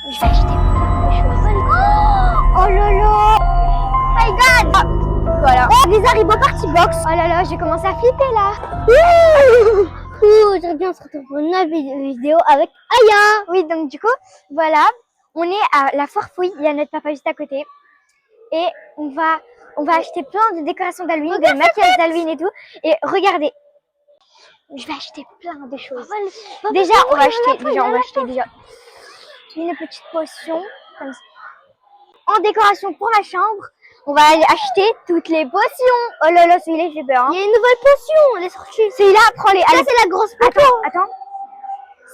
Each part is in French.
Je vais acheter plein de choses. Oh là là! My God! Voilà. Oh, des Haribo Party Box. Oh là là, j'ai commencé à flipper là. Très bien, on se retrouve pour une nouvelle vidéo avec Aya. Oui, donc du coup, voilà, on est à la Foire Fouille. Il y a notre papa juste à côté. Et on va acheter plein de décorations d'Halloween, de maquillage d'Halloween et tout. Et regardez, je vais acheter plein de choses. Déjà, on va acheter une petite potion comme ça. En décoration pour ma chambre, on va aller acheter toutes les potions. Oh là là, celui-là, j'ai peur. Hein. Il y a une nouvelle potion, elle est sortie. Celui-là, prends-les. Ça, c'est la grosse potion. Attends.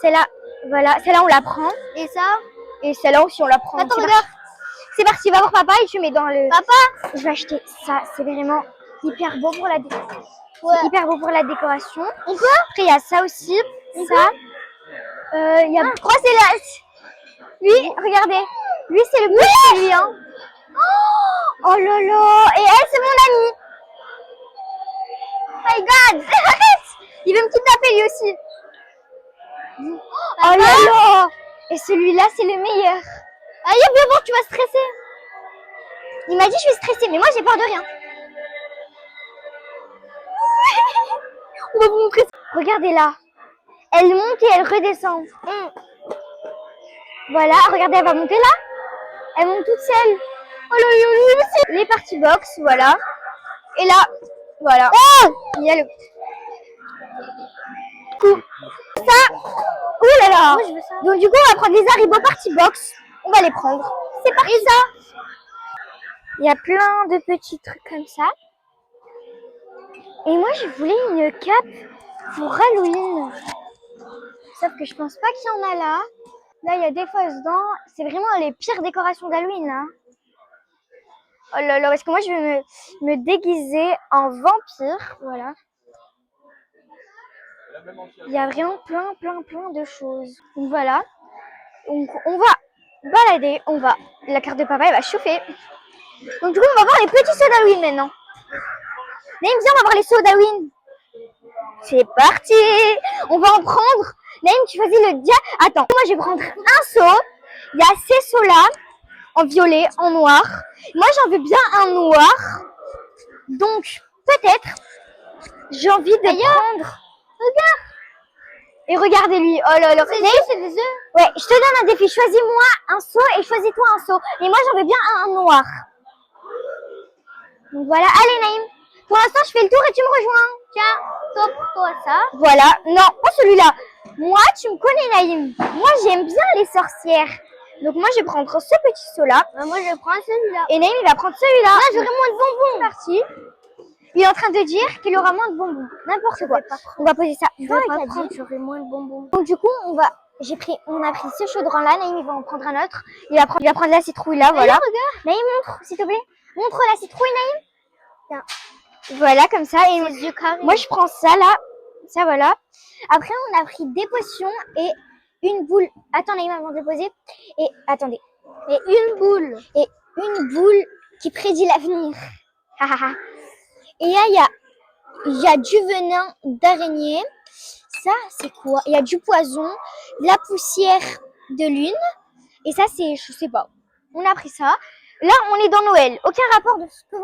Celle-là, voilà, celle-là, on la prend. Et ça? Et celle-là aussi, on la prend. Attends, regarde. C'est parti, va voir papa et tu mets dans le... Papa, je vais acheter ça. C'est vraiment hyper beau pour la décoration. Ouais. C'est hyper beau pour la décoration. On peut? Après, il y a ça aussi. Ça. Il y a... Oh, c'est là. Lui, regardez. Lui, c'est le plus lui, hein. Oh là là. Et elle, c'est mon amie. Oh my God. Arrête. Il veut me kidnapper lui aussi. Oh là là. Et celui-là, c'est le meilleur. Allez, viens voir, tu vas stresser. Il m'a dit je vais stresser, mais moi j'ai peur de rien. On va vous montrer ça. Regardez là. Elle monte et elle redescend. Voilà, regardez, elle va monter là. Elle monte toute seule. Oh là là, les party box, voilà. Et là, voilà. Oh, il y a le... Ça. Oh là là. Moi, je veux ça. Donc du coup, on va prendre les Haribo Party Box. On va les prendre. C'est parti. Et ça. Il y a plein de petits trucs comme ça. Et moi, je voulais une cape pour Halloween. Sauf que je pense pas qu'il y en a là. Là, il y a des fausses dents. C'est vraiment les pires décorations d'Halloween, hein. Oh là là, parce que moi, je vais me déguiser en vampire. Voilà. Il y a vraiment plein de choses. Donc voilà. Donc, on va balader. La carte de papa, elle va chauffer. Donc du coup, on va voir les petits sauts d'Halloween maintenant. Naïm, viens, on va voir les sauts d'Halloween. C'est parti. On va en prendre. Naïm, tu choisis le dia. Attends, moi je vais prendre un seau. Il y a ces seaux-là, en violet, en noir. Moi, j'en veux bien un noir. Donc, peut-être, j'ai envie de prendre... Regarde. Et regardez lui. Oh là là. C'est des œufs. Ouais, je te donne un défi. Choisis-moi un seau et choisis-toi un seau. Et moi, j'en veux bien un noir. Donc voilà. Allez, Naïm. Pour l'instant, je fais le tour et tu me rejoins. Tiens, top pour toi ça. Voilà. Non, pas celui-là. Moi, tu me connais, Naïm. Moi, j'aime bien les sorcières. Donc moi, je vais prendre ce petit seau-là. Moi, je vais prendre celui-là. Et Naïm, il va prendre celui-là. Là, j'aurai moins de bonbons. C'est parti. Il est en train de dire qu'il aura moins de bonbons. N'importe quoi. On va poser ça. Je vais pas prendre, j'aurai moins de bonbons. Donc du coup, on a pris ce chaudron-là. Naïm, il va en prendre un autre. Il va prendre la citrouille-là, voilà. Naïm, montre, s'il te plaît. Montre la citrouille, Naïm. Tiens. Voilà, comme ça. Et moi, je prends ça, là. Ça, voilà. Après, on a pris des potions et une boule. Attends, Naïm, avant de poser. Et, attendez. Et une boule qui prédit l'avenir. Et là, il y a du venin d'araignée. Ça, c'est quoi? Il y a du poison, de la poussière de lune. Et ça, c'est, je sais pas. On a pris ça. Là, on est dans Noël. Aucun rapport de ce que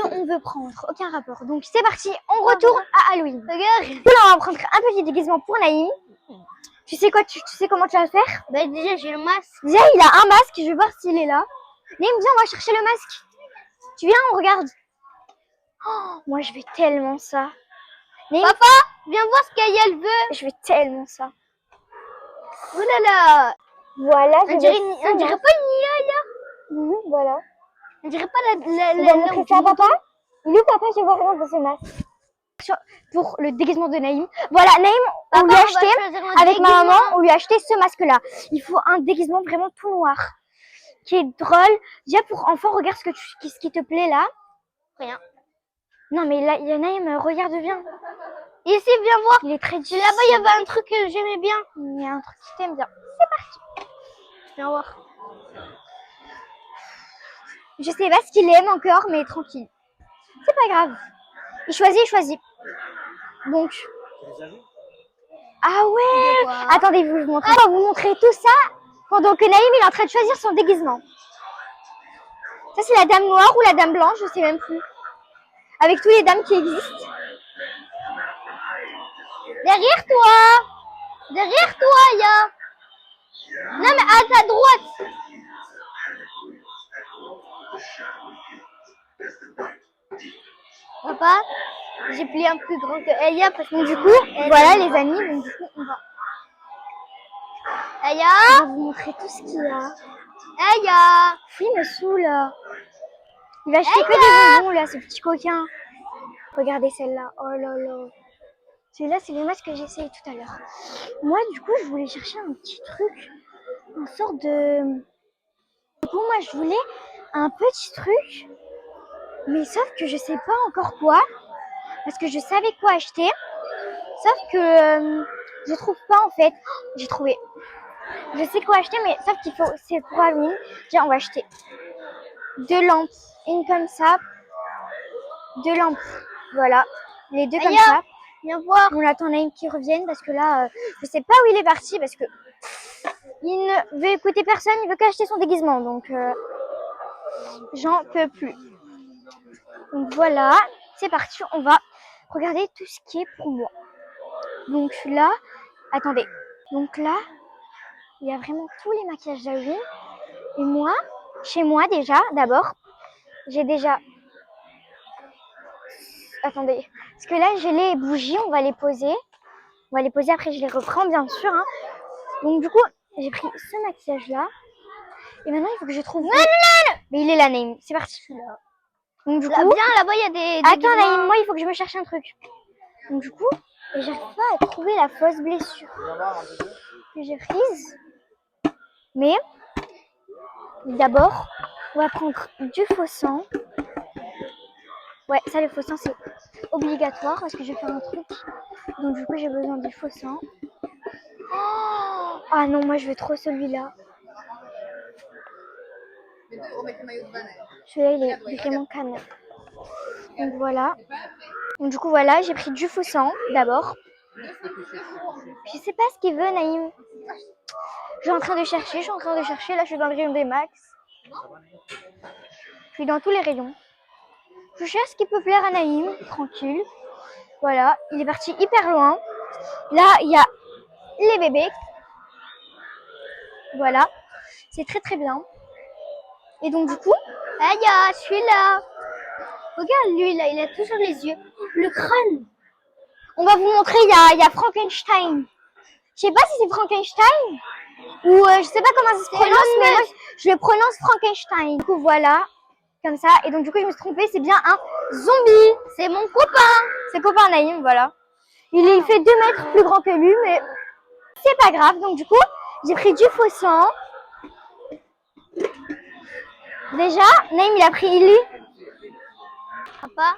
on veut prendre. Aucun rapport. Donc, c'est parti. On retourne à Halloween. Regarde. Là, on va prendre un petit déguisement pour Naïm. Tu sais quoi? Tu sais comment tu vas faire? Bah, déjà, j'ai le masque. Déjà, il a un masque. Je vais voir s'il est là. Naïm, viens, on va chercher le masque. Tu viens, on regarde. Oh, moi, je veux tellement ça. Naïm, papa, viens voir ce qu'Aya veut. Je veux tellement ça. Oh là là. Voilà. On dirait pas une Aya. Voilà. On dirait pas on va montrer ça à papa. Il est où papa? Je vais voir dans ce masque. Pour le déguisement de Naïm. Voilà, Naïm, on lui a acheté, avec ma maman, on lui a acheté ce masque-là. Il faut un déguisement vraiment tout noir. Qui est drôle. Déjà pour enfant, regarde ce qui te plaît là. Rien. Non mais là, il y a Naïm, regarde bien. Ici, viens voir. Il est très difficile. Là-bas, il y avait un truc que j'aimais bien. Il y a un truc qui t'aime bien. C'est parti. Viens voir. Je sais pas ce qu'il aime encore, mais tranquille. C'est pas grave. Il choisit. Donc. Ah ouais. Attendez, je vais vous montrer. On va vous montrer tout ça pendant que Naïm il est en train de choisir son déguisement. Ça c'est la dame noire ou la dame blanche, je sais même plus. Avec tous les dames qui existent. Derrière toi. Derrière toi, il y a... Non mais à ta droite. Papa, j'ai plié un plus grand que Aya parce que du coup, voilà les amis, donc du coup on va... Aya, on va vous montrer tout ce qu'il y a. Aya, il me saoule. Il va acheter que des bonbons là, ce petit coquin. Regardez celle-là, oh là là. Celui-là, c'est l'image que j'ai essayé tout à l'heure. Moi, du coup, je voulais chercher un petit truc, une sorte de... Du coup, moi, je voulais un petit truc, mais sauf que je sais pas encore quoi, parce que je savais quoi acheter, sauf que je trouve pas en fait. Oh, j'ai trouvé. Je sais quoi acheter, mais sauf qu'il faut, c'est pour Halloween. Tiens, on va acheter 2 lampes, une comme ça, 2 lampes, voilà, les 2 comme ça. Viens voir. On attend Naïm qui revienne parce que là, je sais pas où il est parti parce que il ne veut écouter personne, il veut qu'acheter son déguisement, donc j'en peux plus. Donc voilà, c'est parti, on va regarder tout ce qui est pour moi. Donc là, attendez, donc là, il y a vraiment tous les maquillages d'Halloween. Et moi, chez moi déjà, d'abord, j'ai déjà... Attendez, parce que là j'ai les bougies, on va les poser. On va les poser, après je les reprends bien sûr. Hein. Donc du coup, j'ai pris ce maquillage-là. Et maintenant, il faut que je trouve... Non, non, non. Mais il est là, Naïm. C'est parti. Là. Donc du coup... Bien, là-bas, il y a des... Attends, Naïm, moi, il faut que je me cherche un truc. Donc du coup, j'arrive pas à trouver la fausse blessure que j'ai prise. Mais, d'abord, on va prendre du faux sang. Ouais, ça, le faux sang, c'est obligatoire parce que je vais faire un truc. Donc du coup, j'ai besoin du faux sang. Oh ah non, moi, je veux trop celui-là. Celui-là, il est vraiment canon. Donc voilà. Donc du coup, voilà, j'ai pris du faux sang d'abord. Je sais pas ce qu'il veut, Naïm. Je suis en train de chercher, Là, je suis dans le rayon des max. Je suis dans tous les rayons. Je cherche ce qui peut plaire à Naïm, tranquille. Voilà, il est parti hyper loin. Là, il y a les bébés. Voilà, c'est très très bien. Et donc du coup, il y a celui-là. Regarde lui, là, il a toujours les yeux. Le crâne. On va vous montrer, il y a Frankenstein. Je sais pas si c'est Frankenstein ou je sais pas comment ça se prononce, mais moi je le prononce Frankenstein. Du coup voilà, comme ça. Et donc du coup je me suis trompée, c'est bien un zombie. C'est mon copain. C'est copain Naïm, voilà. Il fait 2 mètres plus grand que lui, mais c'est pas grave. Donc du coup j'ai pris du faux sang. Déjà, Naïm il a pris Illy. Papa.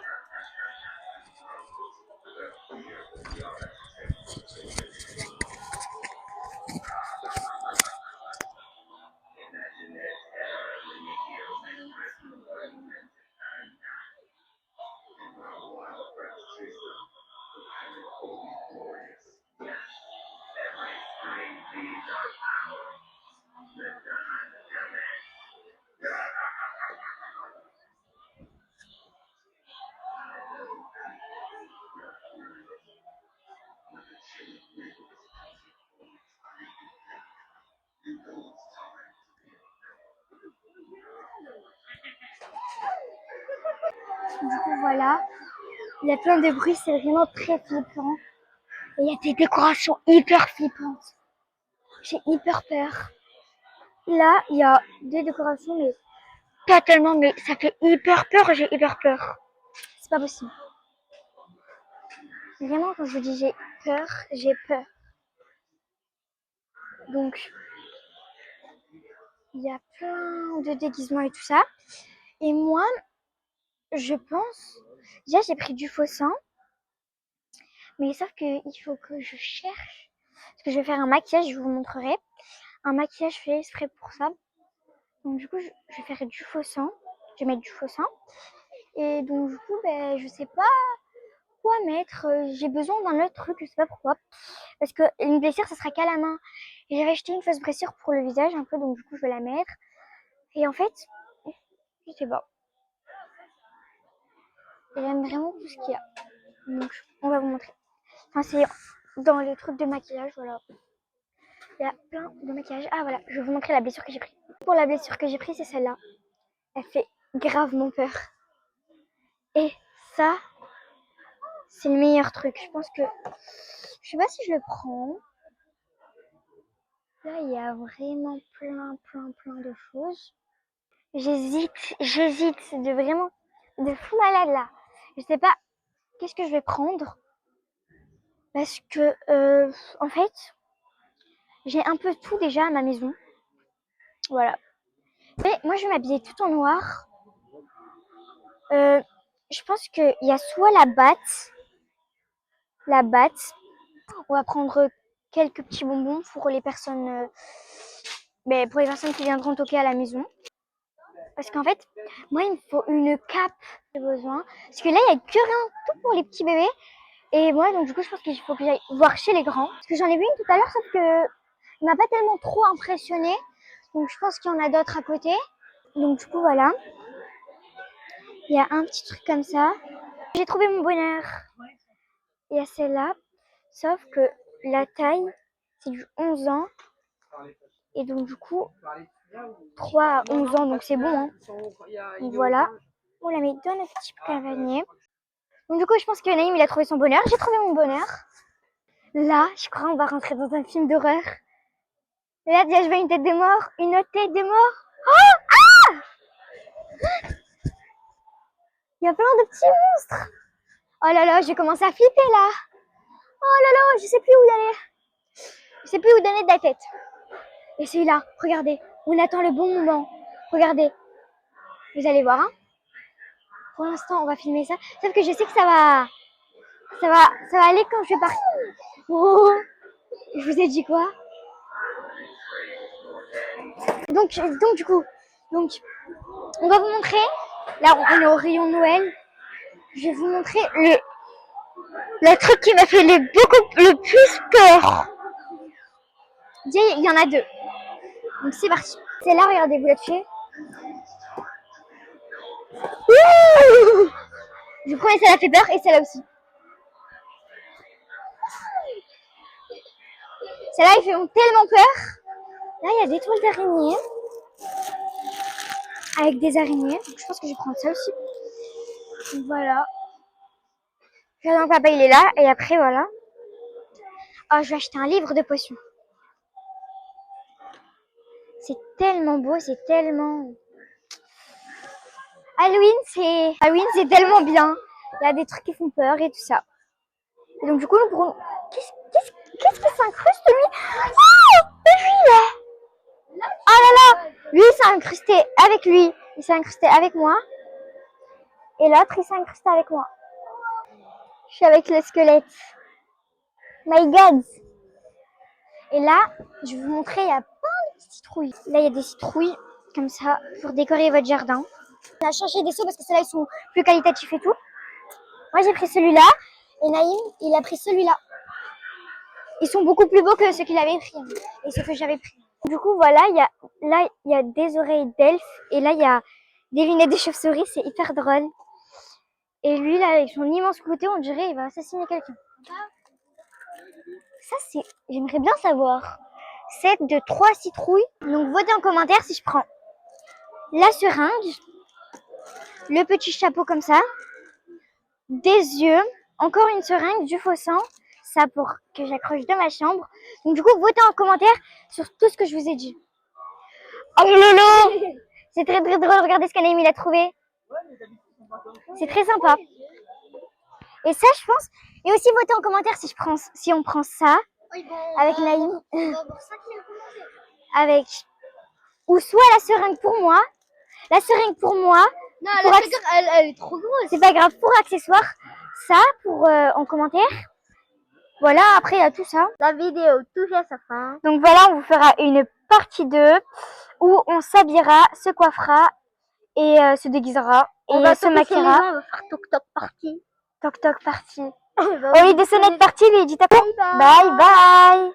Du coup voilà, il y a plein de bruit, c'est vraiment très flippant. Et il y a des décorations hyper flippantes. J'ai hyper peur. Là, il y a des décorations, mais pas tellement, mais ça fait hyper peur, j'ai hyper peur. C'est pas possible. Vraiment, quand je vous dis j'ai peur. Donc, il y a plein de déguisements et tout ça. Et moi, je pense... Déjà, j'ai pris du faux sang. Mais sauf qu'il faut que je cherche. Parce que je vais faire un maquillage, je vous montrerai. Un maquillage fait exprès pour ça. Donc du coup, je vais faire du faux sang. Je vais mettre du faux sang. Et donc du coup, je sais pas quoi mettre. J'ai besoin d'un autre truc, je sais pas pourquoi. Parce que une blessure, ça sera qu'à la main. Et j'avais acheté une fausse blessure pour le visage un peu, donc du coup, je vais la mettre. Et en fait, je sais pas. J'aime vraiment tout ce qu'il y a. Donc, on va vous montrer. Enfin, c'est dans les trucs de maquillage, voilà. Il y a plein de maquillage. Ah, voilà, je vais vous montrer la blessure que j'ai prise. Pour la blessure que j'ai prise, c'est celle-là. Elle fait gravement peur. Et ça, c'est le meilleur truc. Je pense que... Je sais pas si je le prends. Là, il y a vraiment plein de choses. J'hésite de vraiment... de fou malade, là. Je sais pas qu'est-ce que je vais prendre. Parce que, en fait, j'ai un peu tout déjà à ma maison. Voilà. Mais moi, je vais m'habiller tout en noir. Je pense qu'il y a soit la batte. On va prendre quelques petits bonbons pour les personnes, pour les personnes qui viendront toquer à la maison. Parce qu'en fait, moi, il me faut une cape. J'ai besoin. Parce que là, il n'y a que rien, tout pour les petits bébés. Et moi, donc du coup, je pense qu'il faut que j'aille voir chez les grands. Parce que j'en ai vu une tout à l'heure, sauf que il m'a pas tellement trop impressionné. Donc je pense qu'il y en a d'autres à côté. Donc du coup, voilà. Il y a un petit truc comme ça. J'ai trouvé mon bonheur. Il y a celle-là. Sauf que la taille, c'est du 11 ans. Et donc du coup, 3 à 11 ans, donc c'est bon. Hein. Donc voilà. On la met dans le petit cavanier. Donc du coup, je pense que Naïm, il a trouvé son bonheur. J'ai trouvé mon bonheur. Là, je crois on va rentrer dans un film d'horreur. Là, déjà, je vois une tête de mort. Une autre tête de mort. Oh! Ah! Il y a plein de petits monstres. Oh là là, j'ai commencé à flipper là. Oh là là, je sais plus où y aller. Je sais plus où donner de la tête. Et celui-là, regardez. On attend le bon moment. Regardez. Vous allez voir, hein. Pour l'instant, on va filmer ça. Sauf que je sais que ça va aller quand je vais partir. Oh, je vous ai dit quoi? Donc du coup, on va vous montrer. Là, on est au rayon Noël. Je vais vous montrer le truc qui m'a fait le plus peur. Il y en a deux. Donc c'est parti. C'est là, regardez, vous la touchez. Du coup, ça la fait peur et celle-là aussi. Celle-là, ils font tellement peur. Là, il y a des toiles d'araignées. Avec des araignées. Donc, je pense que je vais prendre ça aussi. Donc, voilà. J'attends que papa, il est là. Et après, voilà. Oh, je vais acheter un livre de potions. C'est tellement beau, c'est tellement... Halloween, c'est tellement bien. Il y a des trucs qui font peur et tout ça. Et donc, du coup, nous pourrons... Qu'est-ce qui s'incruste, lui? Oh, lui, là. Oh là là. Lui, il s'est incrusté avec lui. Il s'est incrusté avec moi. Et l'autre, il s'est incrusté avec moi. Je suis avec le squelette. My God. Et là, je vais vous montrer, il y a plein de citrouilles. Là, il y a des citrouilles comme ça pour décorer votre jardin. On a changé des seaux parce que ceux-là, ils sont plus qualitatifs et tout. Moi, j'ai pris celui-là. Et Naïm, il a pris celui-là. Ils sont beaucoup plus beaux que ceux qu'il avait pris. Et ceux que j'avais pris. Du coup, voilà, il y a des oreilles d'elfe. Et là, il y a des lunettes de chauve-souris. C'est hyper drôle. Et lui, là, avec son immense couteau, on dirait il va assassiner quelqu'un. Ça, j'aimerais bien savoir. C'est de 3 citrouilles. Donc, votez en commentaire si je prends la seringue, le petit chapeau comme ça, des yeux, encore une seringue, du faux sang, ça pour que j'accroche dans ma chambre. Donc, du coup, votez en commentaire sur tout ce que je vous ai dit. Oh lolo! C'est très drôle. Regardez ce qu'Anaïm il a trouvé. C'est très sympa. Et ça, je pense. Et aussi, votez en commentaire si on prend ça avec Naïm. Avec. Ou soit la seringue pour moi. La seringue pour moi. Non, la seringue, elle est trop grosse. C'est pas grave. Pour accessoire. Ça, pour en commentaire. Voilà, après, il y a tout ça. La vidéo touche à sa fin. Donc voilà, on vous fera une partie 2 où on s'habillera, se coiffera et se déguisera. On et va se maquillera. on va faire TikTok partie. Toc toc parti. Au lieu de sonnette partie, lui dit à bye bye.